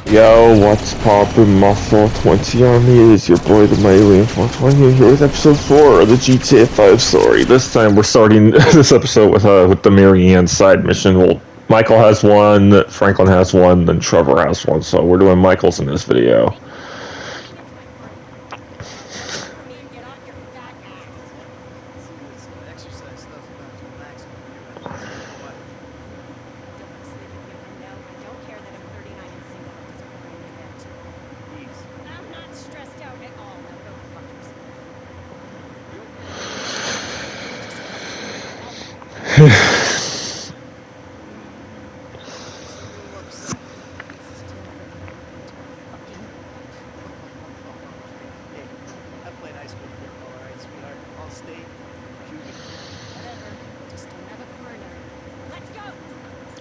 Yo, what's poppin', my 420 army? It is your boy, the Mighty 420, here with episode 4 of the GTA 5 story. This time we're starting this episode with the Marianne side mission. Well, Michael has one, Franklin has one, then Trevor has one, so we're doing Michael's in this video.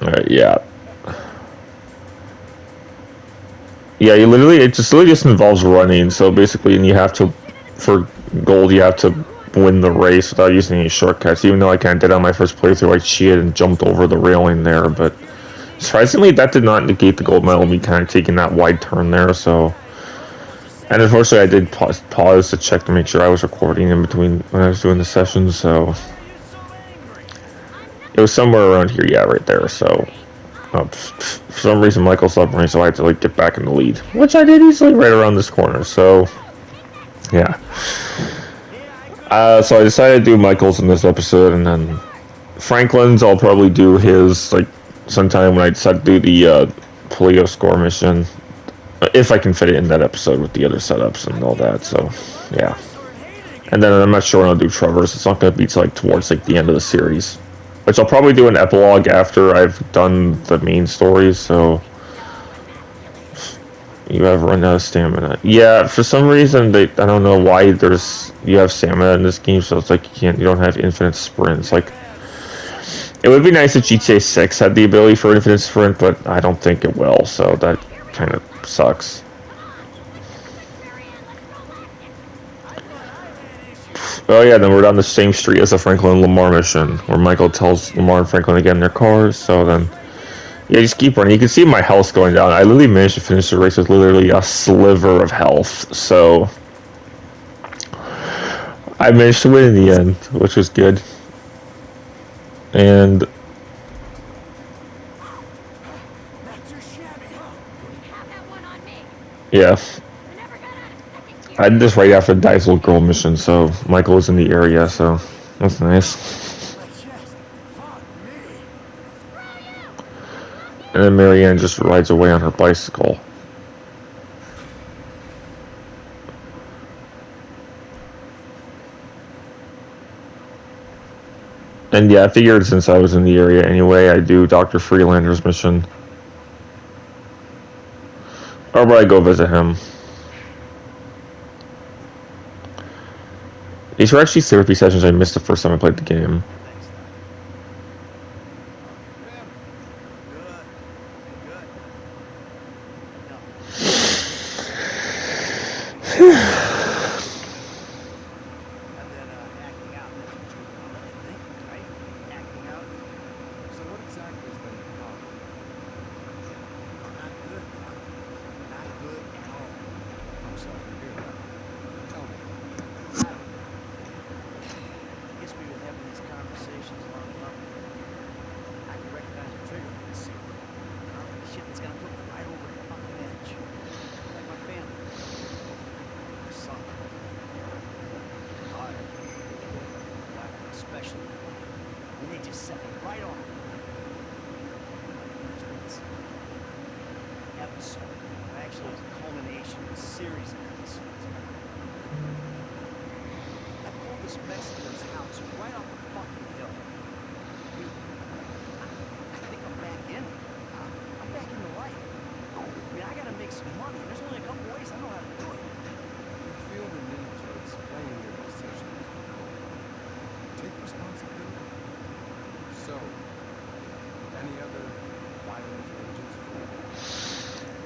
Alright, yeah. Yeah, it just literally just involves running, so basically you have to, for gold, you have to win the race without using any shortcuts, even though I kind of did on my first playthrough, I cheated and jumped over the railing there, but surprisingly that did not negate the gold medal, me kind of taking that wide turn there, so... And unfortunately I did pause to check to make sure I was recording in between when I was doing the session, so... It was somewhere around here, yeah, right there, so... for some reason Michael stopped running, so I had to like get back in the lead, which I did easily right around this corner, so... Yeah. So I decided to do Michael's in this episode, and then... Franklin's, I'll probably do his, like, sometime when I decide to do the, Polio score mission. If I can fit it in that episode with the other setups and all that, so, yeah. And then I'm not sure when I'll do Trevor's. It's not going to be till, like, towards, like, the end of the series. Which I'll probably do an epilogue after I've done the main stories, so... You have run out of stamina. Yeah, for some reason, I don't know why you have stamina in this game, so it's like you don't have infinite sprints. Like, it would be nice if GTA 6 had the ability for infinite sprint, but I don't think it will, so that kind of sucks. Oh yeah, then we're down the same street as the Franklin and Lamar mission, where Michael tells Lamar and Franklin to get in their cars, so then... Yeah, just keep running. You can see my health going down. I literally managed to finish the race with literally a sliver of health, so... I managed to win in the end, which was good. And... Yeah. I did this right after the Diesel Girl mission, so Michael was in the area, so that's nice. And then Marianne just rides away on her bicycle. And yeah, I figured since I was in the area anyway, I'd do Dr. Freelander's mission. Or would I go visit him? These were actually therapy sessions I missed the first time I played the game.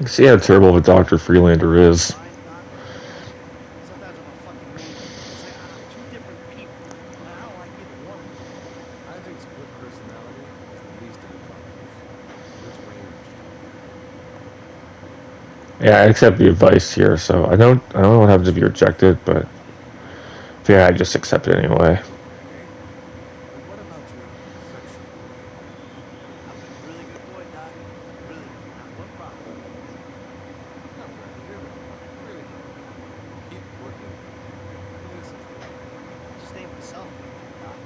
You can see how terrible of a Dr. Freelander is. Yeah, I accept the advice here, so I don't have to be rejected, but yeah, I just accept it anyway. Okay. But what about your sexual behavior? I've been a really good boy, Doc. Really, not one problem. I'm glad to hear that. Really glad. Keep working on it. Who is this boy? Just ain't myself back there, Doc.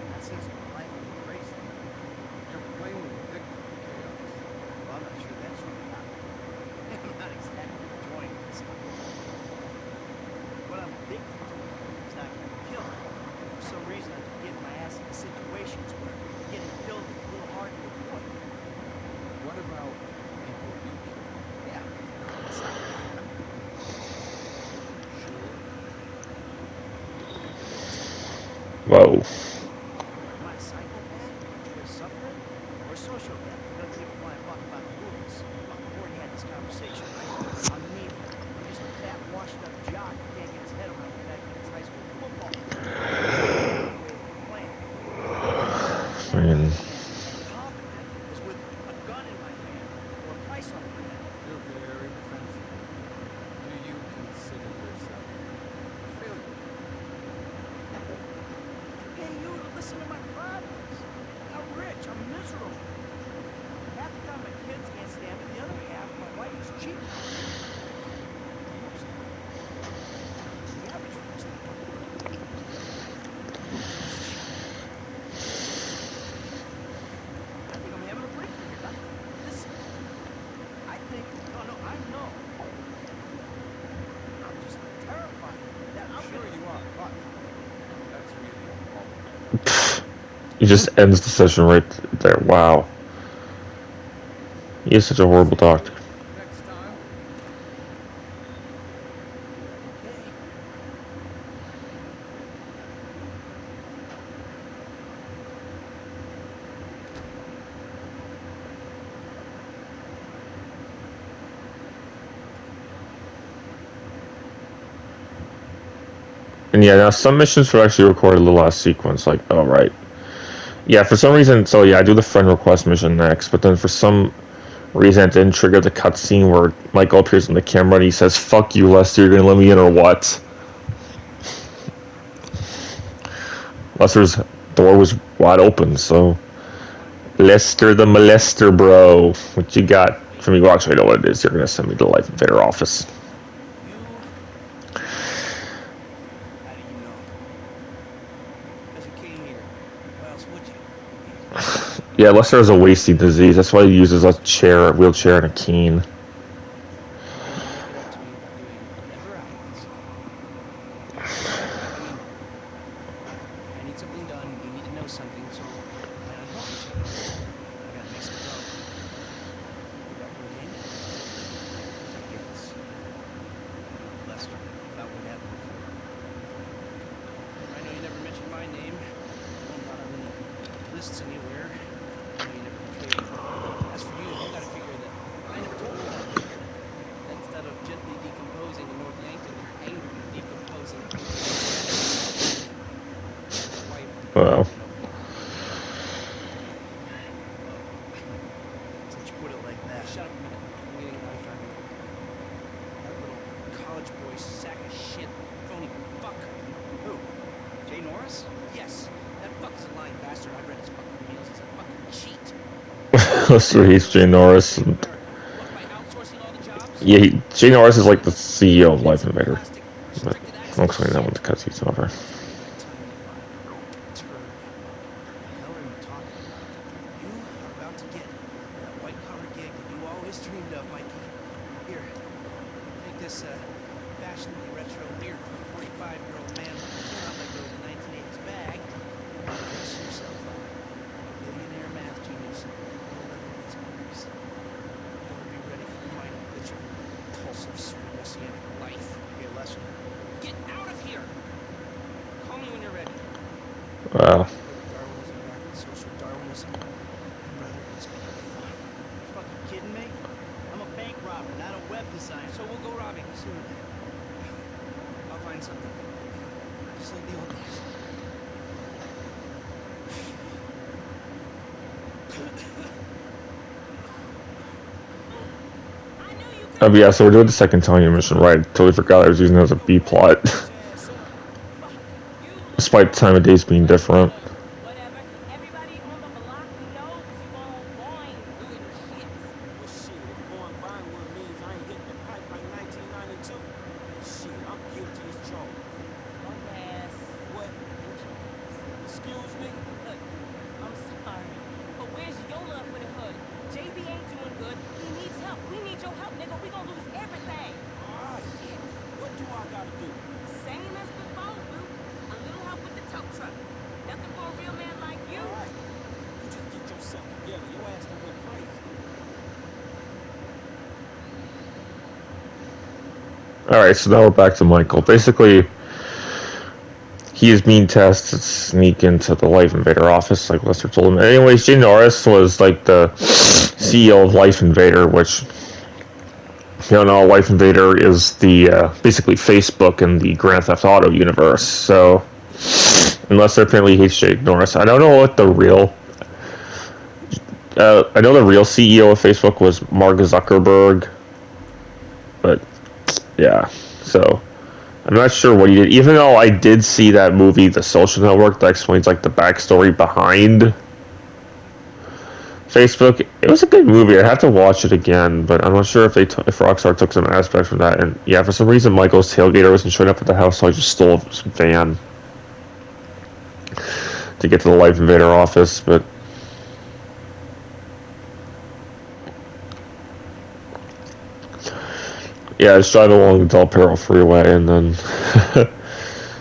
That seems to be my life. I'm crazy. You're plainly addicted to chaos. Well, I'm not sure that's true, Doc. I'm not exactly enjoying myself. What I'm addicted to is not going to kill me. For some reason, I keep getting my ass into situations where getting killed is a little hard to avoid. What about people you kill? Yeah, that's not fun. Sure. Whoa. Am I a psychopath who enjoys suffering? Or a sociopath who doesn't give a flying fuck about the rules? Look, we've already had this conversation, right? I'm neither. I'm just a fat, washed-up jock who can't get his head around the fact that his high school football team is playing. I mean, And compliment is with a gun in my hand or a price on my head. You're very defensive. Do you consider yourself a failure? I pay you to listen to my problems. I'm rich. I'm miserable. Half the time my kids can't stand me. The other half, my wife is cheating on me. The average folks think I think I'm having a breakthrough here, Doc. Listen, I think, no, I know. I'm just terrified that I'm Sure gonna... you are, but that's really all. he just ends the session right there. Wow. He is such a horrible doctor. Next time. Okay. And yeah, now some missions were actually recorded the last sequence. Like, oh right, yeah. For some reason, so yeah, I do the friend request mission next, but then for some reason it didn't trigger the cutscene where Michael appears on the camera and he says, "Fuck you, Lester. You're gonna let me in or what?" Lester's door was wide open, so Lester the molester, bro. What you got for me? Well, actually, I know what it is. You're gonna send me to the Lifeinvader office. You... How do you know? Because you came here. Why else would you? Yeah, Lester has a wasting disease. That's why he uses a chair, a wheelchair, and a cane. You're going to make it up to me by doing whatever I ask. I mean, I need something done, you need to know something, so we plan on helping each other. I got a place to go. You got one game? Yes. Lester, about what happened before. I know you never mentioned my name. I'm not on any lists anywhere. I know you never betrayed me. As for you, you gotta figure that I never told you about it. Instead of gently decomposing in North Yankton, you're angrily decomposing. Wife, Wow. you know. Since you put it like that. Shut up a minute. I'm getting out of time. That little college boy sack of shit, phony fuck. Who? Jay Norris? Yes. That fuck is a lying bastard. I read his fucking meals. He's a fucking cheat. Lester hates Jay Norris. And, What, by outsourcing all the jobs? yeah, Jay Norris is like the CEO of Get some Lifeinvader. plastic But restricted I'll access explain that shit. when the cutscene's over. That time in your life. Turd. What the hell are you talking about? You are about to get that white-collar gig that you always dreamed of, Mikey. Here, take this, fashionably retro weird 45-year-old man who not let go of the 1980s bag. Brace yourself up. Billionaire math genius. You'll never these memories. You want to be ready for the final picture. Pulsive, sweet, messianic life. Hey, Lester. Get out of here! Call me when you're ready. Wow. Darwinism back with social Darwinism. Brother, it's gonna be fun. You fucking kidding me? I'm a bank robber, not a web designer. So we'll go robbing soon. I'll find something. Just like the old days. I knew you Oh, yeah, so we're doing the second Tanya mission, right? Totally forgot I was using it as a B plot. Ass up. You look Despite the time of days being different. good. Whatever. Everybody on the block knows you on Vinewood shit. Well, shit, if going Vinewood means I ain't hitting the pipe like 1992, then shit, I'm guilty as charged. Oh, ass. What? Excuse me? Look, I'm sorry, but where's your love for the hood? JB ain't doing good. He needs help. We need your help, nigga. We gonna lose everything. Alright, Shit. what do I gotta do? Same as before, boo. A little help with the tow truck. Nothing for a real man like you. Alright, you just get yourself together. Your ass done went crazy. Alright, so now we're back to Michael. Basically, he is being tested to sneak into the Lifeinvader office, like Lester told him. Anyways, Jay Norris was like the CEO of Lifeinvader, which, if you don't know, Lifeinvader is the basically Facebook in the Grand Theft Auto universe. So, and Lester apparently hates Jay Norris. I don't know what the real. I know the real CEO of Facebook was Mark Zuckerberg, but yeah, so. I'm not sure what he did, even though I did see that movie, The Social Network, that explains like the backstory behind Facebook. It was a good movie. I'd have to watch it again, but I'm not sure if if Rockstar took some aspects from that. And yeah, for some reason, Michael's tailgater wasn't showing up at the house, so I just stole some van to get to the Lifeinvader office. But yeah, I was driving along the Del Perro Freeway, and then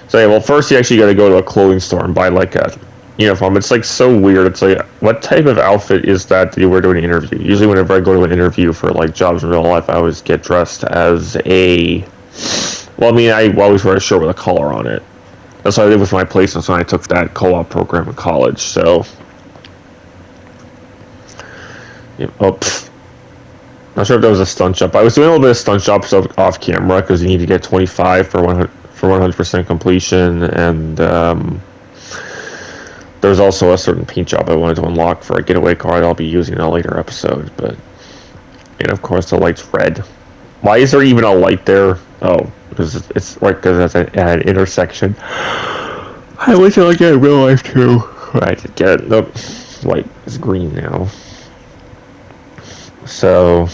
so yeah, well, first you actually got to go to a clothing store and buy like a uniform. It's like so weird. It's like, what type of outfit is that you wear to an interview? Usually, whenever I go to an interview for like jobs in real life, I always get dressed as a. Well, I mean, I always wear a shirt with a collar on it. That's what I did with my placements when I took that co-op program in college. So, yeah, not sure if that was a stunt jump. I was doing a little bit of stunt jumps off camera because you need to get 25 for 100% completion, and there's also a certain paint job I wanted to unlock for a getaway car that I'll be using in a later episode. But, and of course the light's red. Why is there even a light there? Oh, because it's right because it's at an intersection. I wish I like that in real life too. I did get it. Nope, light is green now. So,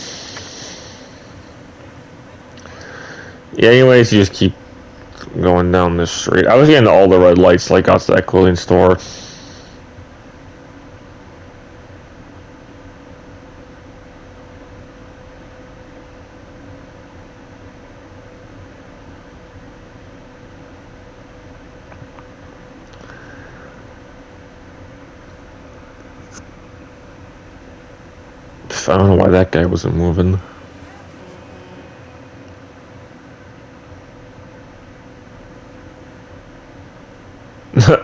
yeah, anyways, you just keep going down this street. I was getting all the red lights, like out to that clothing store. I don't know why that guy wasn't moving.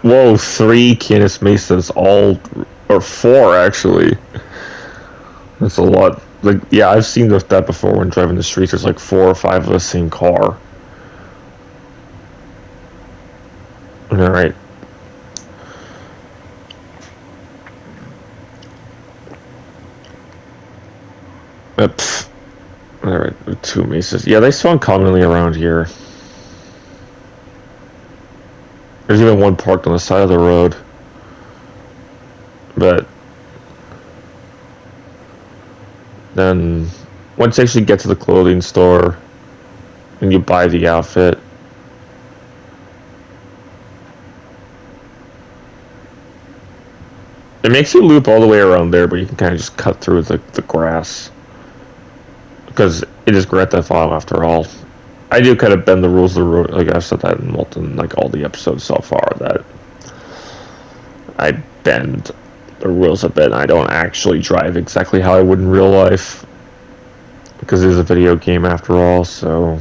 Whoa, 3 Canis Mesas, all, or 4 actually. That's a lot. Like, yeah, I've seen that before when driving the streets. There's like 4 or 5 of the same car. Alright. Alright, 2 Mesas. Yeah, they spawn commonly around here. There's even one parked on the side of the road. But then once you actually get to the clothing store and you buy the outfit, it makes you loop all the way around there, but you can kind of just cut through the grass. Because it is Grand Theft Auto after all. I do kind of bend the rules of the road, like I've said that in like all the episodes so far, that I bend the rules a bit and I don't actually drive exactly how I would in real life. Because it is a video game after all, so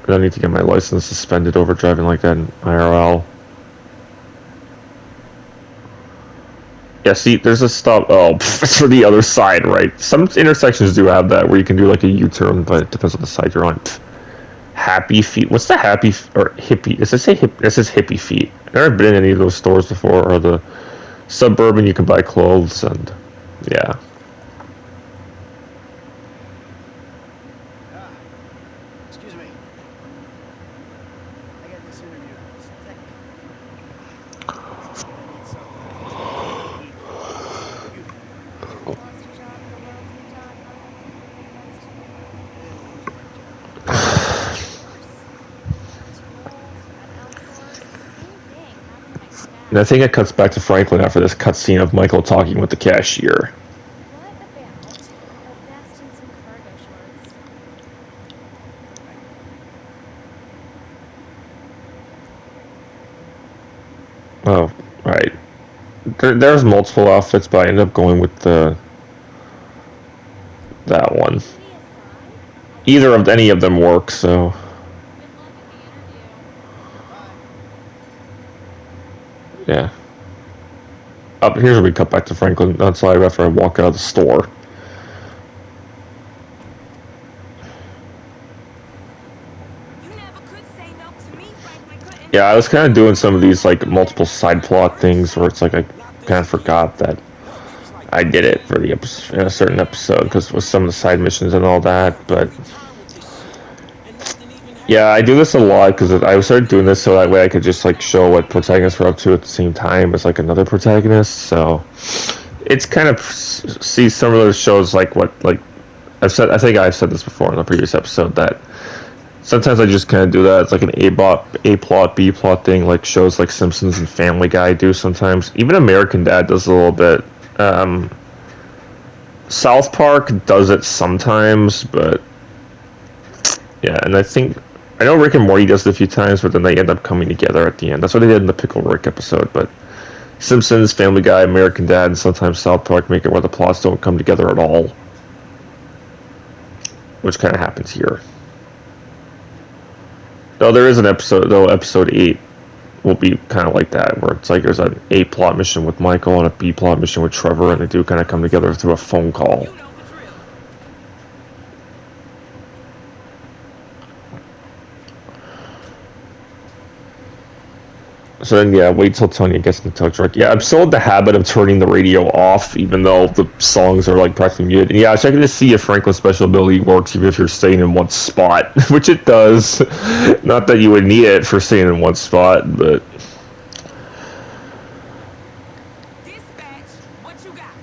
I don't need to get my license suspended over driving like that in IRL. Yeah, see, there's a stop. Oh, it's for the other side, right? Some intersections do have that where you can do like a U-turn, but it depends on the side you're on. Happy Feet. What's the Happy or Hippie? Does it say hip? This is Hippie Feet. I've never been in any of those stores before, or the Suburban. You can buy clothes and yeah. And I think it cuts back to Franklin after this cutscene of Michael talking with the cashier. What about a vest and some cargo shorts? Oh, right. There's multiple outfits, but I ended up going with that one. Maybe a side? Either of any of them works, so. Good luck at the interview. Bye. Yeah. Up here's where we cut back to Franklin. That's why after I walk out of the store. You never could say no to me, Franklin couldn't. Yeah, I was kind of doing some of these like multiple side plot things where it's like I kind of forgot that I did it for the episode, in a certain episode because with some of the side missions and all that. But yeah, I do this a lot because I started doing this so that way I could just like show what protagonists were up to at the same time as like another protagonist. So it's kind of see some of those shows like what like I think I've said this before in the previous episode that sometimes I just kind of do that. It's like an A plot, B plot thing, like shows like Simpsons and Family Guy do sometimes. Even American Dad does a little bit. South Park does it sometimes, but yeah, and I know Rick and Morty does it a few times, but then they end up coming together at the end. That's what they did in the Pickle Rick episode, but Simpsons, Family Guy, American Dad, and sometimes South Park make it where the plots don't come together at all. Which kind of happens here. Though there is an episode, episode 8 will be kind of like that, where it's like there's an A plot mission with Michael and a B plot mission with Trevor, and they do kind of come together through a phone call. You know the drill. So then, yeah, wait till Tonya gets in the tow truck. Yeah, I'm still in the habit of turning the radio off, even though the songs are like practically muted. And yeah, I was checking to see if Franklin's special ability works even if you're staying in one spot, which it does. Not that you would need it for staying in one spot, but Dispatch, what you got?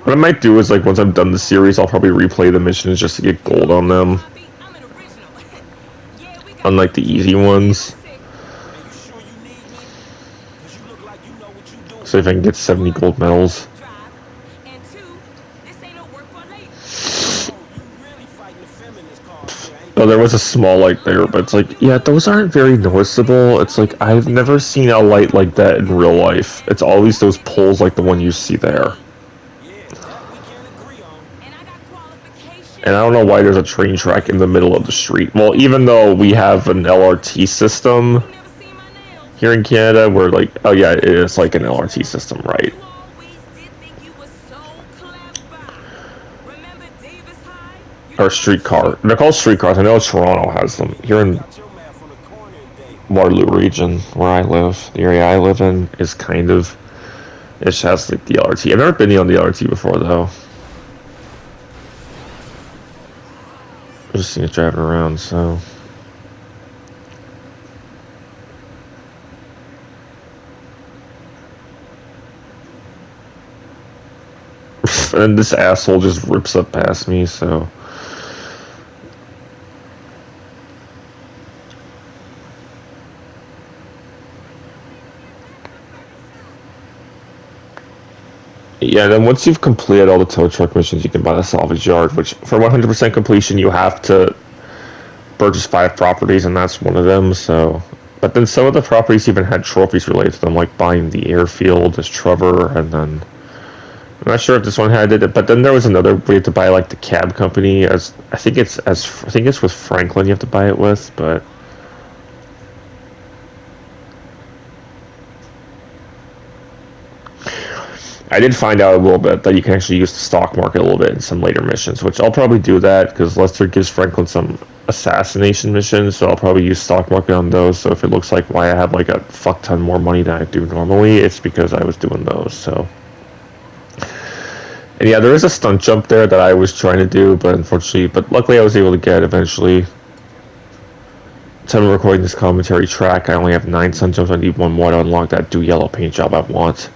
what I might do is like once I'm done the series, I'll probably replay the missions just to get gold on them, Bobby, I'm an original. Yeah, we got unlike the easy ones. Are you sure you need me? Cause you look like you know what you doing. So if I can get 70 gold medals. Drive. And 2, this ain't no work for ladies. Oh, you really fighting the feminist cause here, ain't Oh, there was a small light there, but it's like, yeah, those aren't very noticeable. It's like, I've never seen a light like that in real life. It's always those poles like the one you see there. Yeah, that we can agree on. And I got qualifications. And I don't know why there's a train track in the middle of the street. Well, even though we have an LRT system You never seen my nails. here in Canada, we're like, oh yeah, it is like an LRT system, right? You always did think you were so clever. Remember Davis High? You Or streetcar. They're called streetcars. I know Toronto has them. Here in Got your man from the corner today. Waterloo region, where I live, the area I live in, is kind of, it just has like the LRT. I've never been on the LRT before though. I've just seen it driving around, so. And this asshole just rips up past me, so. Yeah, then once you've completed all the tow truck missions, you can buy the salvage yard, which for 100% completion, you have to purchase 5 properties, and that's one of them, so. But then some of the properties even had trophies related to them, like buying the airfield as Trevor, and then. I'm not sure if this one had it, but then there was another we had to buy like the cab company as I think it's with Franklin you have to buy it with, but I did find out a little bit that you can actually use the stock market a little bit in some later missions, which I'll probably do that because Lester gives Franklin some assassination missions, so I'll probably use stock market on those. So if it looks like why I have like a fuck ton more money than I do normally, it's because I was doing those, so. And yeah, there is a stunt jump there that I was trying to do, but luckily I was able to get eventually. Time of recording this commentary track, I only have 9 stunt jumps. I need 1 more to unlock that do yellow paint job I want.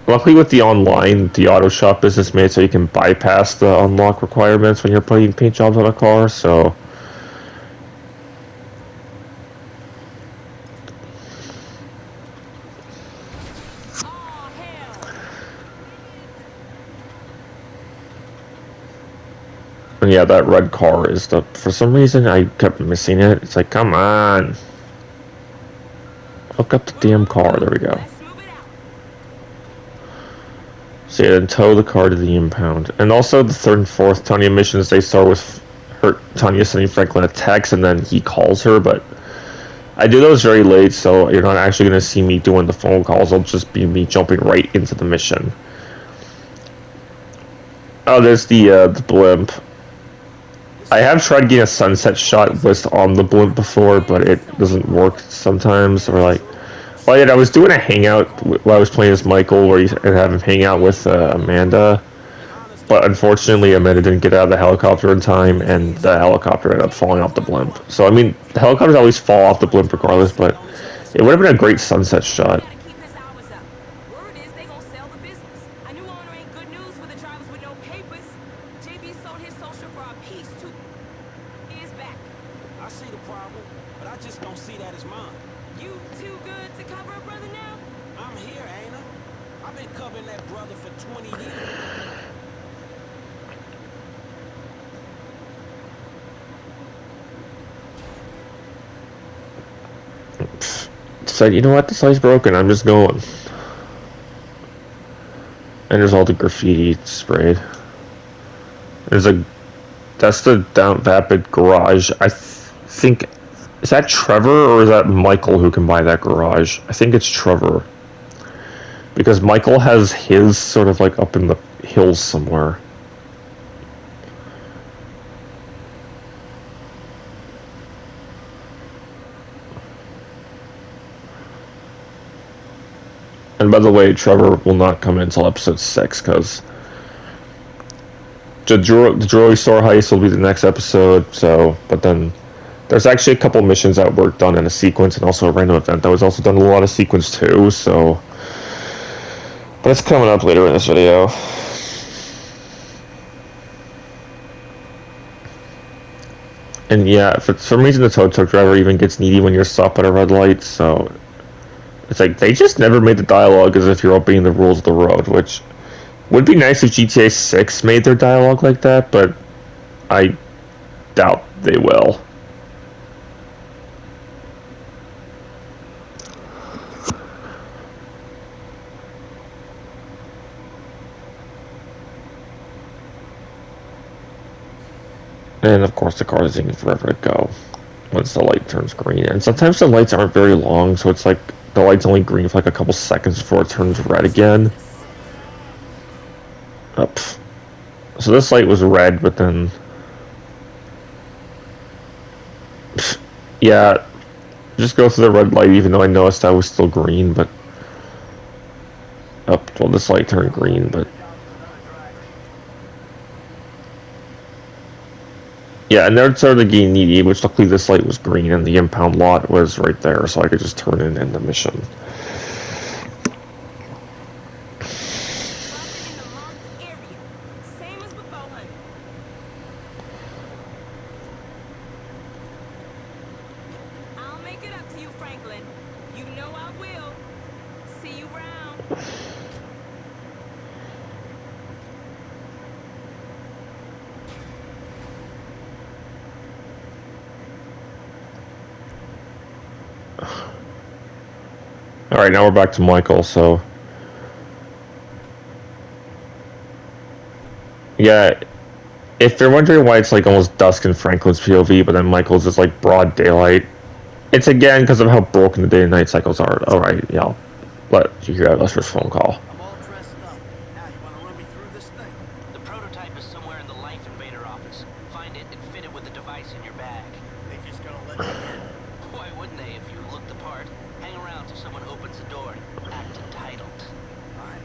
Luckily with the online, the auto shop business made it so you can bypass the unlock requirements when you're putting paint jobs on a car, so... Oh, hell. And yeah, that red car is the... For some reason, I kept missing it. It's like, come on. Hook up the damn car. There we go. Let's move it out. So yeah, then tow the car to the impound. And also the third and fourth Tanya missions, they start with her, Tanya sending Franklin a text and then he calls her, but I do those very late, so you're not actually going to see me doing the phone calls. It'll just be me jumping right into the mission. Oh, there's the blimp. I have tried getting a sunset shot list on the blimp before, but it doesn't work sometimes. Or like, well, yeah, I was doing a hangout while I was playing as Michael, where you have him hang out with Amanda. But unfortunately, Amanda didn't get out of the helicopter in time, and the helicopter ended up falling off the blimp. So I mean, the helicopters always fall off the blimp regardless, but it would have been a great sunset shot. Gotta keep his hours up. Word is they gonna sell the business. A new owner ain't good news for the drivers with no papers. JB sold his social for a piece too. He is back. I see the problem, but I just don't see that as mine. You too good to cover a brother now? I'm here, ain't I? I've been covering that brother for 20 years. Said, you know what, this light's broken, I'm just going. And there's all the graffiti sprayed. There's a... That's the Down Vapid garage. I think... Is that Trevor or is that Michael who can buy that garage? I think it's Trevor. Because Michael has his sort of like up in the hills somewhere. And by the way, Trevor will not come in until episode 6, because the jewelry store heist will be the next episode, so, but then there's actually a couple missions that were done in a sequence, and also a random event that was also done in a lot of sequence too, so, but it's coming up later in this video. And yeah, for some reason the tow truck driver even gets needy when you're stopped at a red light, so it's like, they just never made the dialogue as if you're obeying the rules of the road, which would be nice if GTA 6 made their dialogue like that, but I doubt they will. And of course the car is taking forever to go once the light turns green. And sometimes the lights aren't very long, so it's like the light's only green for like a couple seconds before it turns red again. Up. So this light was red, but then... Yeah, just go through the red light even though I noticed I was still green, but... Up. Well, this light turned green, but... Yeah, and there started getting needy, which luckily this light was green and the impound lot was right there, so I could just turn it in the mission. Drop it in the marked area. Same as with Bowen. I'll make it up to you, Franklin. You know I will. See you round. Alright, now we're back to Michael, so... Yeah, if you're wondering why it's like almost dusk in Franklin's POV, but then Michael's just like broad daylight, it's again because of how broken the day and night cycles are. Alright, yeah, I'll let you hear Lester's phone call. I'm all dressed up. Now you want to run me through this thing? The prototype is somewhere in the Lifeinvader office. Find it and fit it with the device in your bag. They just gonna let me in? Why wouldn't they if you look the part? Hang around till someone opens the door. Act entitled. Fine.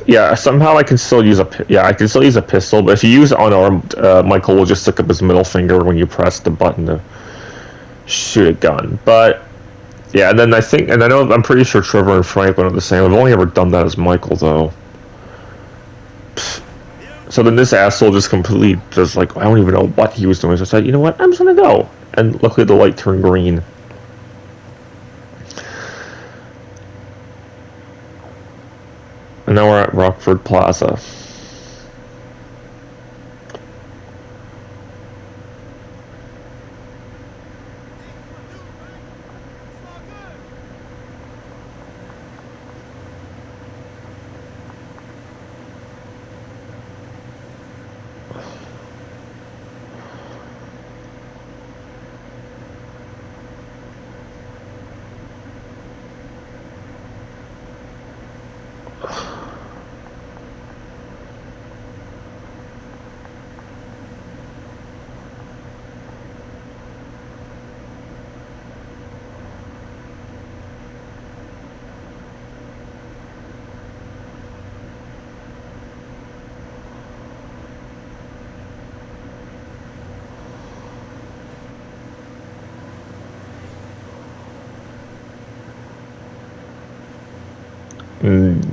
Yeah, somehow I can still use I can still use a pistol, but if you use unarmed, Michael will just stick up his middle finger when you press the button to shoot a gun. But yeah, and then I'm pretty sure Trevor and Franklin are the same. I've only ever done that as Michael though. So then this asshole just completely just like, I don't even know what he was doing. So I said, you know what, I'm just gonna go. And luckily the light turned green. And now we're at Rockford Plaza.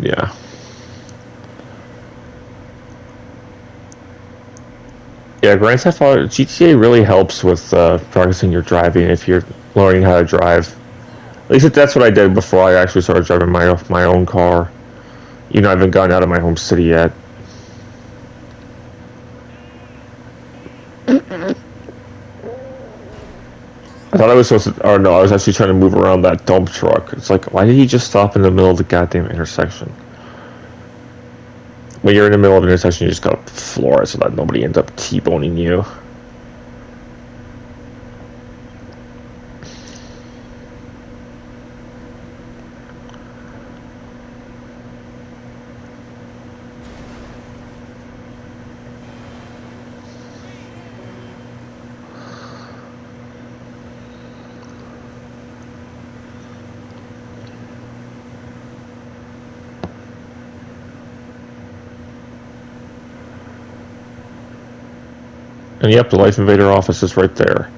Yeah. Yeah, Grand Theft Auto GTA really helps with practicing your driving if you're learning how to drive. At least that's what I did before I actually started driving my own car. You know, I haven't gotten out of my home city yet. I thought I was supposed to, or no, I was actually trying to move around that dump truck. It's like, why did he just stop in the middle of the goddamn intersection? When you're in the middle of an intersection, you just gotta floor it so that nobody ends up T-boning you. And yep, the Lifeinvader office is right there.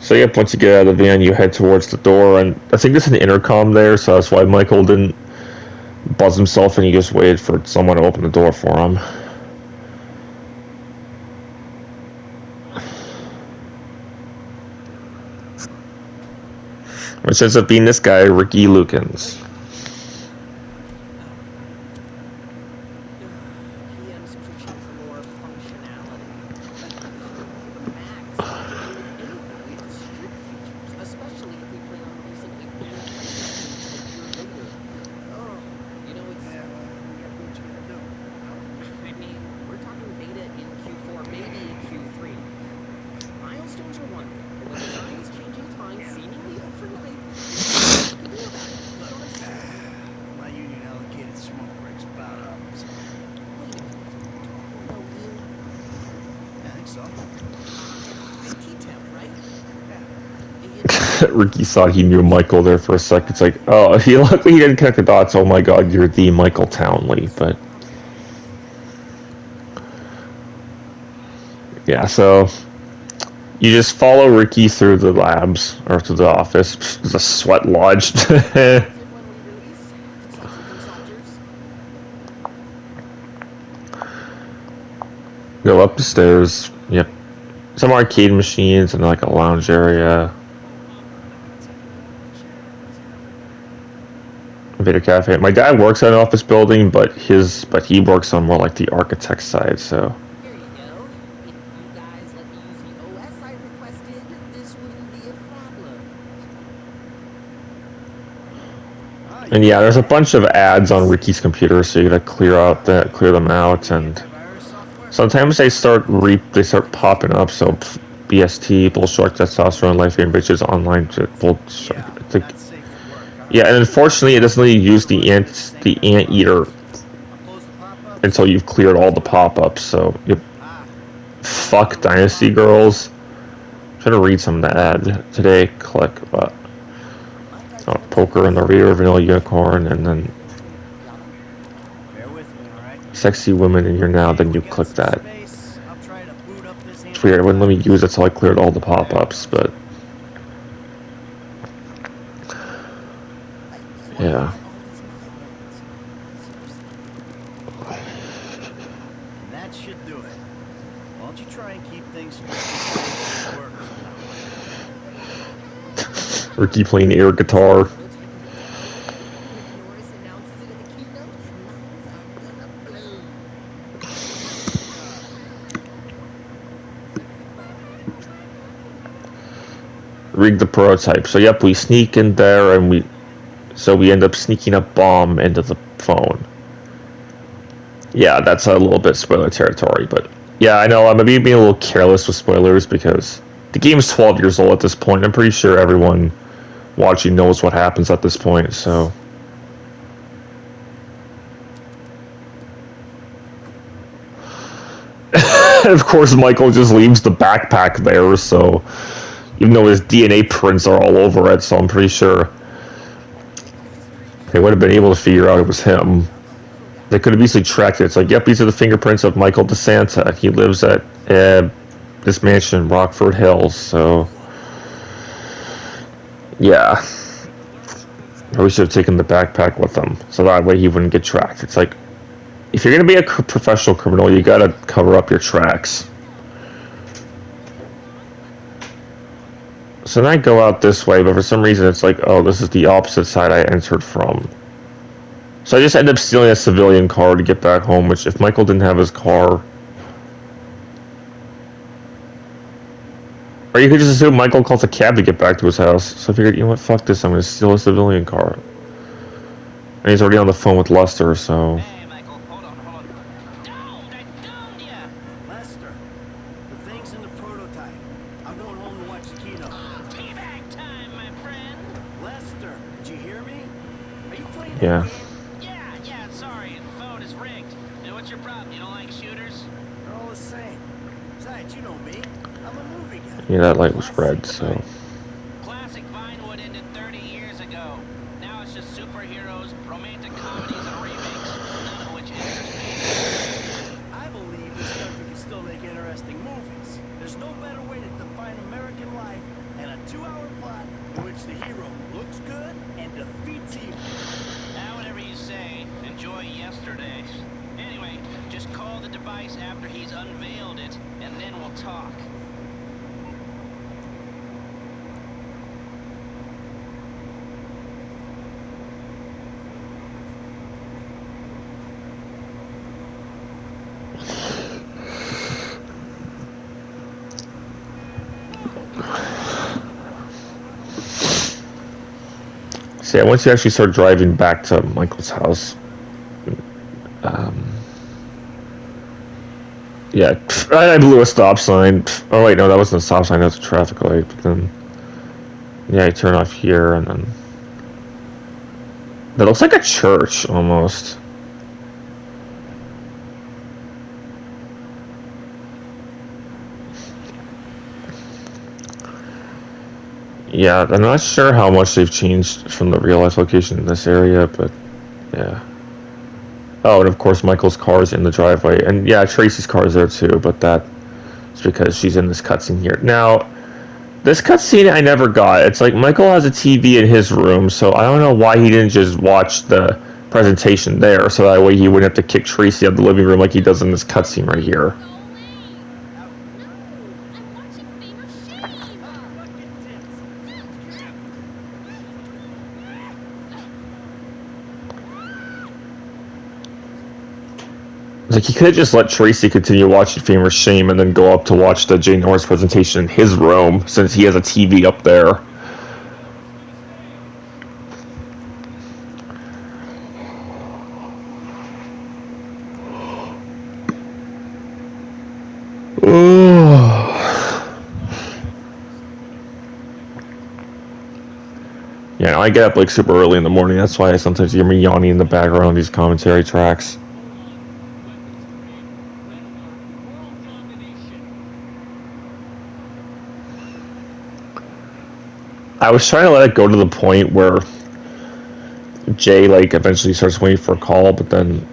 So yep, once you get out of the van, you head towards the door, and I think there's an intercom there, so that's why Michael didn't buzz himself and he just waited for someone to open the door for him. Which ends up being this guy, Ricky Lukens. PM's preaching for more functionality. The Macs aren't doing anything with the strict features, especially if we plan on releasing a full PlayStation a year later. Oh, you know, it's... Yeah, well, what you gonna do? I mean, we're talking beta in Q4, maybe Q3. Milestones are one thing, but when design is changing its mind seemingly overnight, there's nothing you can do about it. You know what I'm saying? My union allocated smoke breaks about up. So. Wait a minute. Do I know you? I think so. IT temp, right? Yeah. Ricky thought he knew Michael there for a second. It's like, oh, luckily he didn't connect the dots. Oh my god, you're the Michael Townley. But yeah, so you just follow Ricky through the labs or to the office. There's a sweat lodge. When we release consultants. Go up the stairs. Yep. Some arcade machines and like a lounge area. Vader Cafe. My dad works at an office building, but he works on more like the architect side, so. Here you go. If you guys let me use the OS I requested, this wouldn't be a problem. Ah, And yeah, there's a bunch of ads on Ricky's computer, so you gotta clear them out, and Antivirus software? sometimes they start popping up. So BST, bullshit, testosterone, Lifeinvader bitches, online bullshit. Yeah, It's like, that's safe for work. Huh? yeah, and unfortunately, it doesn't let you use the anteater I'll close the pop-ups. until you've cleared all the pop-ups. So you Ah, fuck Dynasty Girls. Try to read some of the ad today. Click what? Poker in the rear, vanilla unicorn, and then bear with me, all right? sexy women in here now. Then you Got click some that. space. I'll try to boot up this It's weird. It wouldn't let me use it till I cleared all the pop-ups, but yeah. And that should do it. Why don't you try and keep things straight and work from now on? Ricky playing air guitar. Norris announces it in the keynote, lines are gonna blow. Rig the prototype. So yep, we sneak in there, and we end up sneaking a bomb into the phone. Yeah, that's a little bit spoiler territory, but yeah, I know I'm maybe being a little careless with spoilers because the game's 12 years old at this point. I'm pretty sure everyone watching knows what happens at this point, so. Of course, Michael just leaves the backpack there, so even though his DNA prints are all over it, so I'm pretty sure they would have been able to figure out it was him. They could have easily tracked it. It's like, yep, these are the fingerprints of Michael DeSanta. He lives at this mansion in Rockford Hills, so yeah. Probably should have taken the backpack with him, so that way he wouldn't get tracked. It's like, if you're gonna be a professional criminal, you gotta cover up your tracks. So then I go out this way, but for some reason it's like, oh, this is the opposite side I entered from. So I just end up stealing a civilian car to get back home, which if Michael didn't have his car... Or you could just assume Michael calls a cab to get back to his house. So I figured, you know what, fuck this, I'm gonna steal a civilian car. And he's already on the phone with Lester, so... Hey, Michael, hold on. Domed! I domed ya! Lester, the thing's in the prototype. I'm going home to watch the keynote. Payback time, my friend! Lester, did you hear me? Are you playing that Yeah. game? Yeah, sorry, the phone is rigged. And what's your problem? You don't like shooters? They're all the same. Besides, you know me. I'm a movie guy. Yeah, that light was red, so... Classic Vinewood ended 30 years ago. Now it's just superheroes, romantic comedies, and remakes, none of which interest me. I believe this country can still make interesting movies. There's no better way to define American life than a 2-hour plot in which the hero looks good and defeats evil. Now, whatever you say, enjoy yesterday. Anyway, just call the device after he's unveiled it, and then we'll talk. So yeah, once you actually start driving back to Michael's house, yeah, I blew a stop sign. Oh wait, no, that wasn't a stop sign, that's a traffic light. But then, yeah, you turn off here, and then that looks like a church almost. Yeah, I'm not sure how much they've changed from the real life location in this area, but yeah. Oh, and of course Michael's car is in the driveway, and yeah, Tracy's car is there too, but that's because she's in this cutscene here. Now, this cutscene I never got. It's like Michael has a TV in his room, so I don't know why he didn't just watch the presentation there, so that way he wouldn't have to kick Tracy out of the living room like he does in this cutscene right here. Like, he could have just let Tracy continue watching Fame or Shame and then go up to watch the Jay Norris presentation in his room, since he has a TV up there. Yeah, I get up like super early in the morning. That's why I sometimes hear me yawning in the background on these commentary tracks. I was trying to let it go to the point where Jay like eventually starts waiting for a call, but then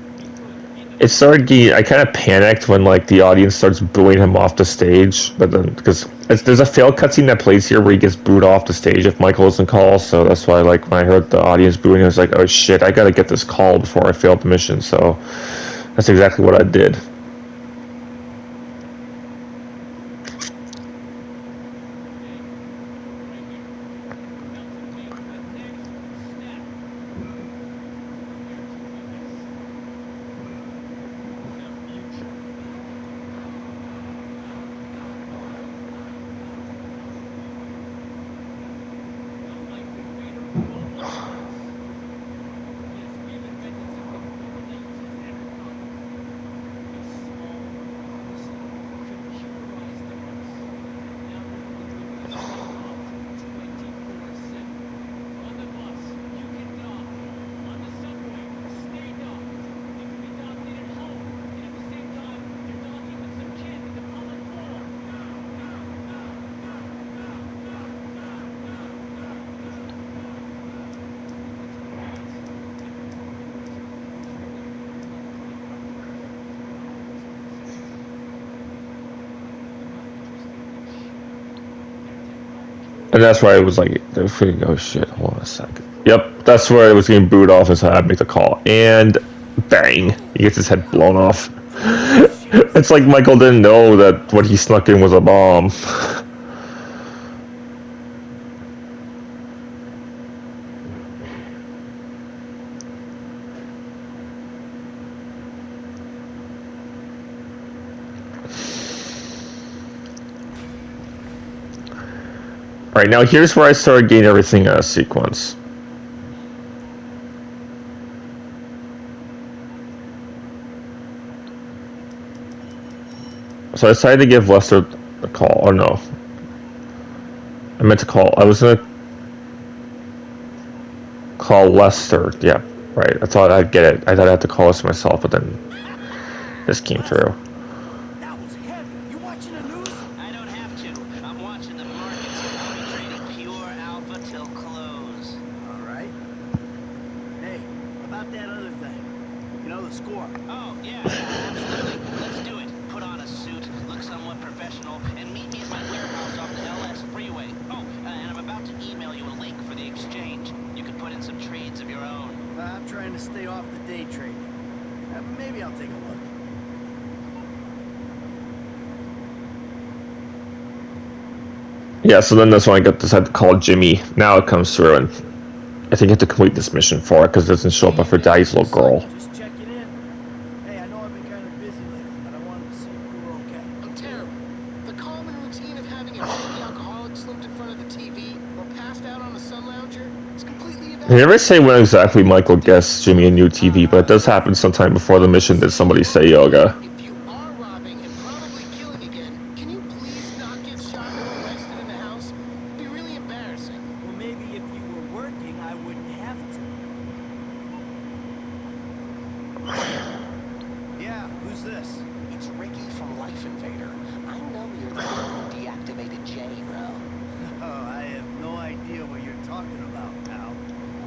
it started getting, I kind of panicked when like the audience starts booing him off the stage, but then because there's a failed cutscene that plays here where he gets booed off the stage if Michael isn't called, so that's why like when I heard the audience booing I was like, oh shit, I gotta get this call before I fail the mission, so that's exactly what I did. And that's why it was like, oh shit, hold on a second. Yep, that's where it was getting booed off, and so I had to make the call. And bang, he gets his head blown off. It's like Michael didn't know that what he snuck in was a bomb. Alright, now here's where I started getting everything out of sequence. So I decided to give Lester a call. Oh no. I meant to call. I was gonna call Lester. Yeah, right. I thought I'd get it. I thought I had to call Lester myself, but then this came through. That was heavy. You watching the news? I don't have to. I'm watching the markets. I'll be trading pure alpha till close. All right. Hey, about that other thing. You know the score. Oh, yeah, absolutely. Let's do it. Put on a suit, look somewhat professional, and meet me at my warehouse off the LS freeway. Oh, and I'm about to email you a link for the exchange. You can put in some trades of your own. I'm trying to stay off the day trading. Maybe I'll take a look. Yeah, so then that's when I decided to call Jimmy. Now it comes through, and I think I have to complete this mission for it because it doesn't show up for Daddy's little girl. Just checking in. Hey, I know I've been kind of busy lately, but I wanted to see if you were okay. I'm terrible. The common routine of having a drinking alcoholic slumped in front of the TV or passed out on a sun lounger is completely They never say when exactly Michael gets Jimmy a new TV, but it does happen sometime before the mission that somebody say yoga. If you are robbing and probably killing again, can you please not get shot or arrested in the house? It'd be really embarrassing. Well, maybe if you were working, I wouldn't have to. Yeah, who's this? It's Ricky from Lifeinvader. I know you're the one who deactivated Jay, bro. Oh, I have no idea what you're talking about, pal.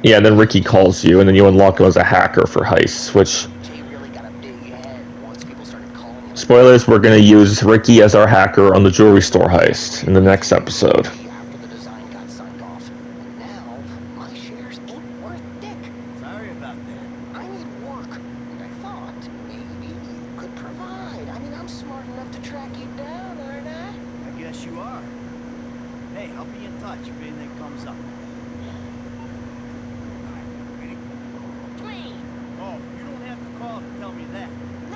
Yeah, then Ricky calls you, and then you unlock him as a hacker for heists, which, Jay really got a big head once people started calling him. spoilers, we're going to use Ricky as our hacker on the jewelry store heist in the next episode. After the design got signed off. And now, my shares ain't worth dick. Sorry about that. I need work, and I thought maybe you could provide. I mean, I'm smart enough to track you down, aren't I? I guess you are. Hey, I'll be in touch if anything comes up. Oh, you don't have to call to tell me that.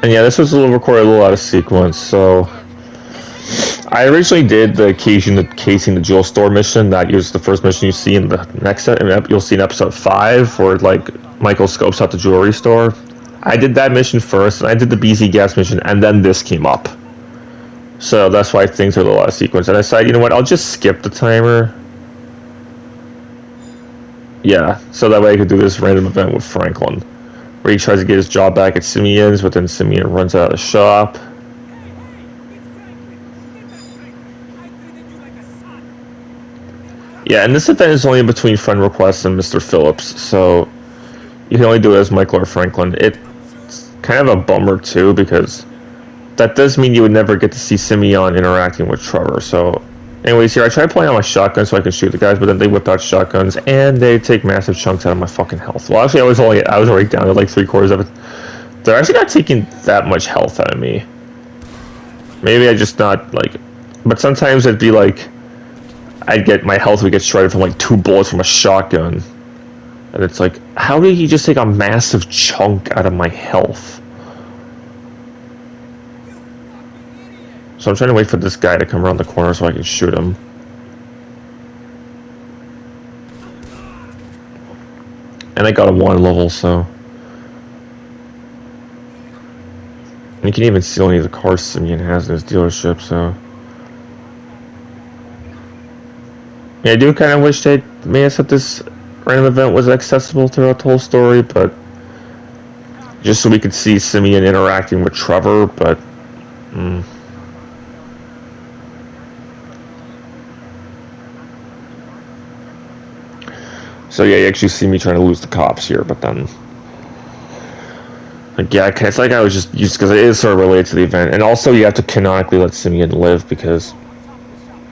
And yeah, this was a little recorded a little out of sequence, so I originally did the casing the jewel store mission. That was the first mission you see in the next, you'll see in episode 5, where like Michael scopes out the jewelry store. I did that mission first, and I did the BZ gas mission, and then this came up. So that's why things are a little out of sequence. And I decided, you know what, I'll just skip the timer. Yeah, so that way I could do this random event with Franklin, where he tries to get his job back at Simeon's, but then Simeon runs out of the shop. Hey, it's Franklin. Get back, Franklin. I treated you like a son. Yeah, and this event is only between friend requests and Mr. Phillips, so you can only do it as Michael or Franklin. It's kind of a bummer too, because that does mean you would never get to see Simeon interacting with Trevor. So, anyways, here I tried playing on my shotgun so I can shoot the guys, but then they whip out shotguns and they take massive chunks out of my fucking health. Well, actually, I was already down to like 3/4 of it. They're actually not taking that much health out of me. Maybe I just not like, but sometimes it'd be like my health would get shredded from like 2 bullets from a shotgun, and it's like, how did he just take a massive chunk out of my health? So I'm trying to wait for this guy to come around the corner so I can shoot him. And I got a 1 level, so. And you can even steal any of the cars Simeon has in his dealership, so. Yeah, I do kind of wish they may have said this random event was accessible throughout the whole story, but. Just so we could see Simeon interacting with Trevor, but. So yeah, you actually see me trying to lose the cops here, but then, like, yeah, it's like I was just because it is sort of related to the event, and also you have to canonically let Simeon live because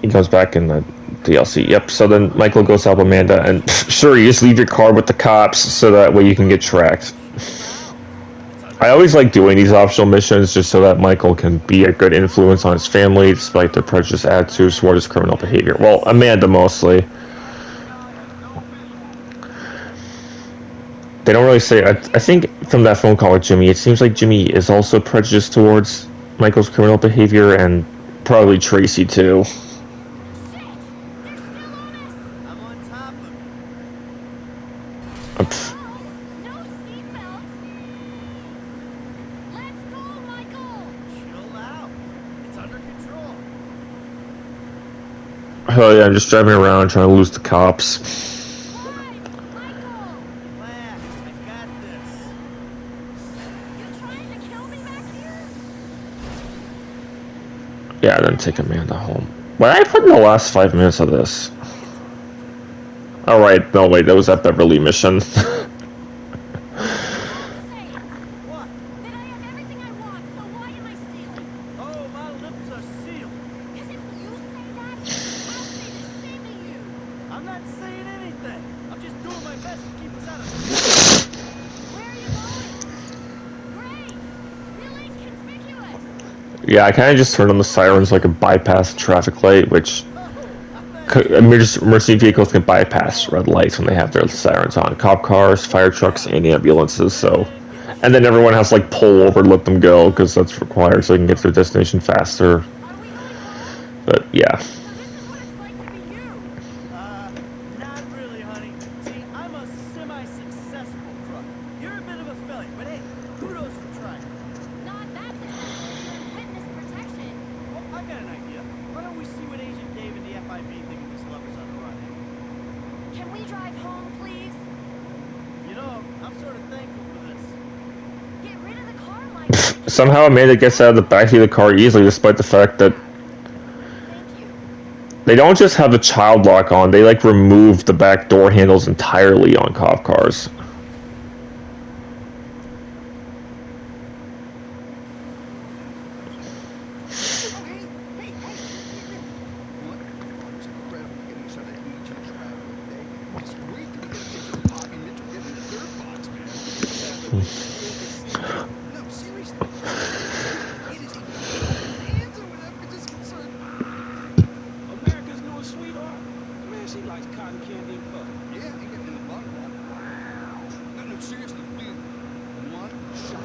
he comes back in the DLC. Yep. So then Michael goes to help Amanda, and sure, you just leave your car with the cops so that way you can get tracked. I always like doing these optional missions just so that Michael can be a good influence on his family despite their prejudiced attitudes toward his criminal behavior. Well, Amanda mostly. They don't really say. I think from that phone call with Jimmy, it seems like Jimmy is also prejudiced towards Michael's criminal behavior, and probably Tracy too. I'm on top of it. No seatbelts. Let's go, Michael. Chill out. It's under control. Oh yeah, I'm just driving around trying to lose the cops. Relax. I got this. You trying to kill me back here? Yeah, then take Amanda home. What did I put in the last 5 minutes of this? Oh right, no wait, that was that Beverly mission. Say it. What? That I have everything I want, so why am I stealing? Oh, my lips are sealed. Because if you say that, I'll say the same to you. I'm not saying anything. I'm just doing my best to keep us out of Where are you going? Great. Really conspicuous. Yeah, I kind of just turned on the sirens like a bypass traffic light, which emergency vehicles can bypass red lights when they have their sirens on. Cop cars, fire trucks, and ambulances. So, and then everyone has to like pull over and let them go because that's required so they can get to their destination faster. Are we home? But yeah. So this is what it's like to be you. Not really, honey. See, I'm a semi-successful crook. You're a bit of a failure, but hey, kudos for trying. Not that successful if you're in witness protection. Oh, I got an idea. Why don't we see what Agent Dave and the FIB think of these lovers on the run? Can we drive home, please? You know, I'm sort of thankful for this. Get rid of the car, Michael. Somehow Amanda gets out of the backseat of the car easily, despite the fact that Thank you. they don't just have the child lock on, they like remove the back door handles entirely on cop cars. America's newest sweetheart. Man, she likes cotton candy and puff. Yeah, ain't getting in the bottle. No, seriously, dude. One shot.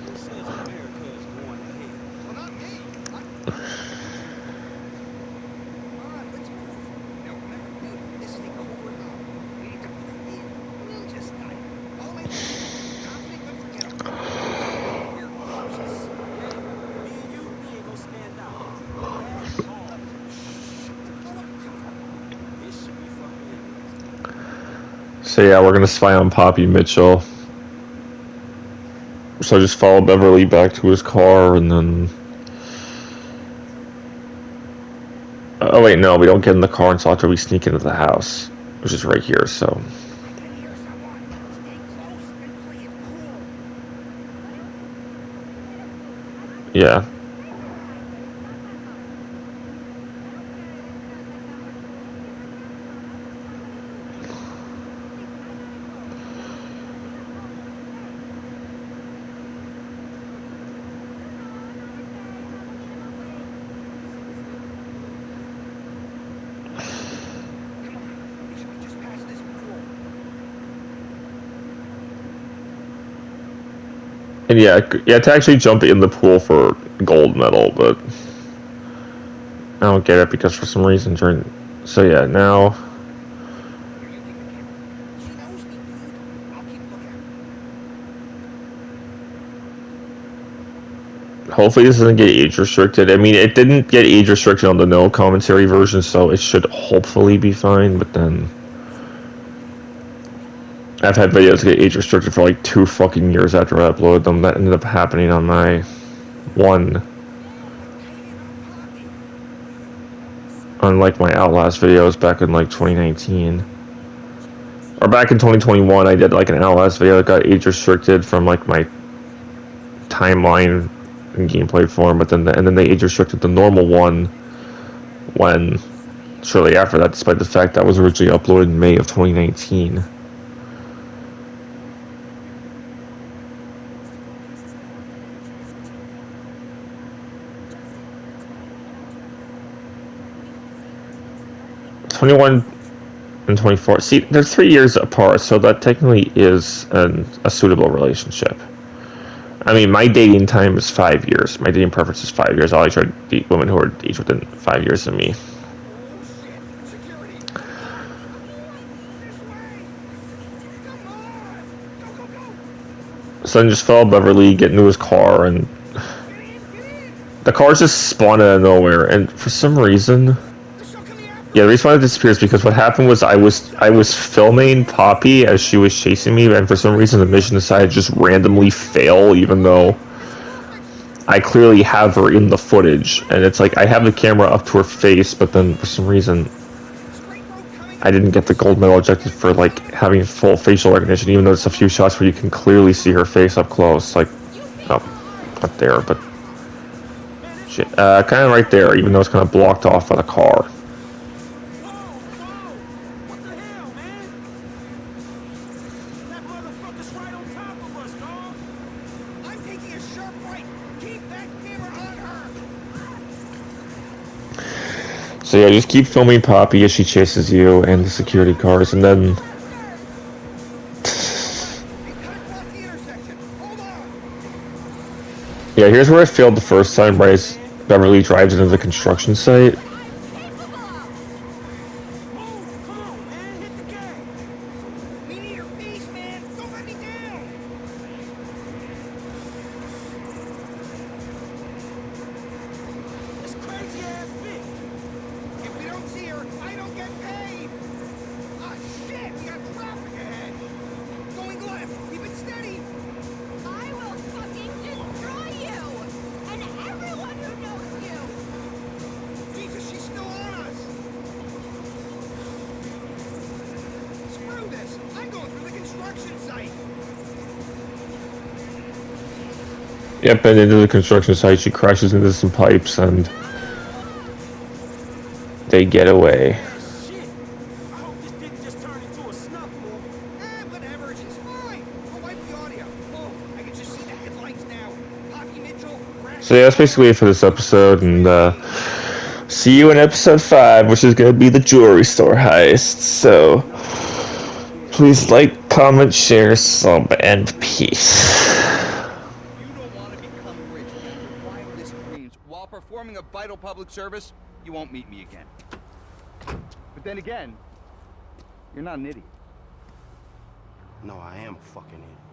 Who says America is going ahead? Well, not me. All right, let's move. Now, remember, dude, this is the over now. We need to put in ninja style. All in. Conflict unforgettable. We're horses. Me and you, we ain't gonna stand out. So yeah, we're gonna spy on Poppy Mitchell. So I just follow Beverly back to his car, and then... Oh wait, no, we don't get in the car until after we sneak into the house, which is right here, so... I can hear someone. Stay close and play it cool. Yeah. Make sure we just pass this pool. And yeah, to actually jump in the pool for gold medal, but... I don't get it because for some reason during... So yeah, now... Here, you take the camera. She knows me, dude. I'll keep looking. Hopefully this doesn't get age restricted. I mean, it didn't get age restricted on the no commentary version, so it should hopefully be fine, but then... I've had videos get age restricted for like 2 fucking years after I uploaded them. That ended up happening on my one... on like my Outlast videos back in like 2019. Or back in 2021, I did like an Outlast video that got age restricted from like my timeline in gameplay form, but then and then they age restricted the normal one when shortly after that, despite the fact that was originally uploaded in May of 2019. '21 and 24. See, they're 3 years apart, so that technically is a suitable relationship. I mean, my dating time is 5 years. My dating preference is 5 years. I always try to date women who are each within 5 years of me. Oh, shit. Security. This way. Come on. Go, go, go. So then just follow Beverly, get into his car, and Get in. the cars just spawn out of nowhere. And for some reason, yeah, the reason why it disappears is because what happened was I was filming Poppy as she was chasing me, and for some reason the mission decided to just randomly fail, even though I clearly have her in the footage. And it's like I have the camera up to her face, but then for some reason I didn't get the gold medal objective for like having full facial recognition, even though it's a few shots where you can clearly see her face up close, like not there, but shit, kind of right there, even though it's kind of blocked off by the car. What the hell, man? That motherfucker's right on top of us, dog. I'm taking a sharp right. Keep that camera on her. So yeah, just keep filming Poppy as she chases you and the security cars, and then... We gotta cross the intersection. Hold on. Yeah, here's where I failed the first time, right as Beverly drives into the construction site. Move! Come on, man. Hit the gas. We need her face, man. Don't let me down. This crazy ass bitch. If we don't see her, I don't get paid. Ah, shit. We got traffic ahead. Going left. Keep it steady. I will fucking destroy you! And everyone who knows you! Jesus, she's still on us. Screw this. I'm going through the construction site. Yep, and into the construction site, she crashes into some pipes, and they get away. Shit. I hope this didn't just turn into a snuff movie. Whatever. She's fine. I'll wipe the audio. Oh, I can just see the headlights now. Poppy Mitchell. So yeah, that's basically it for this episode, and see you in episode 5, which is going to be the jewelry store heist. So please like, comment, share, sub, and peace. You don't want to become rich in your wildest dreams while performing a vital public service, you won't meet me again. But then again, you're not an idiot. No, I am a fucking idiot.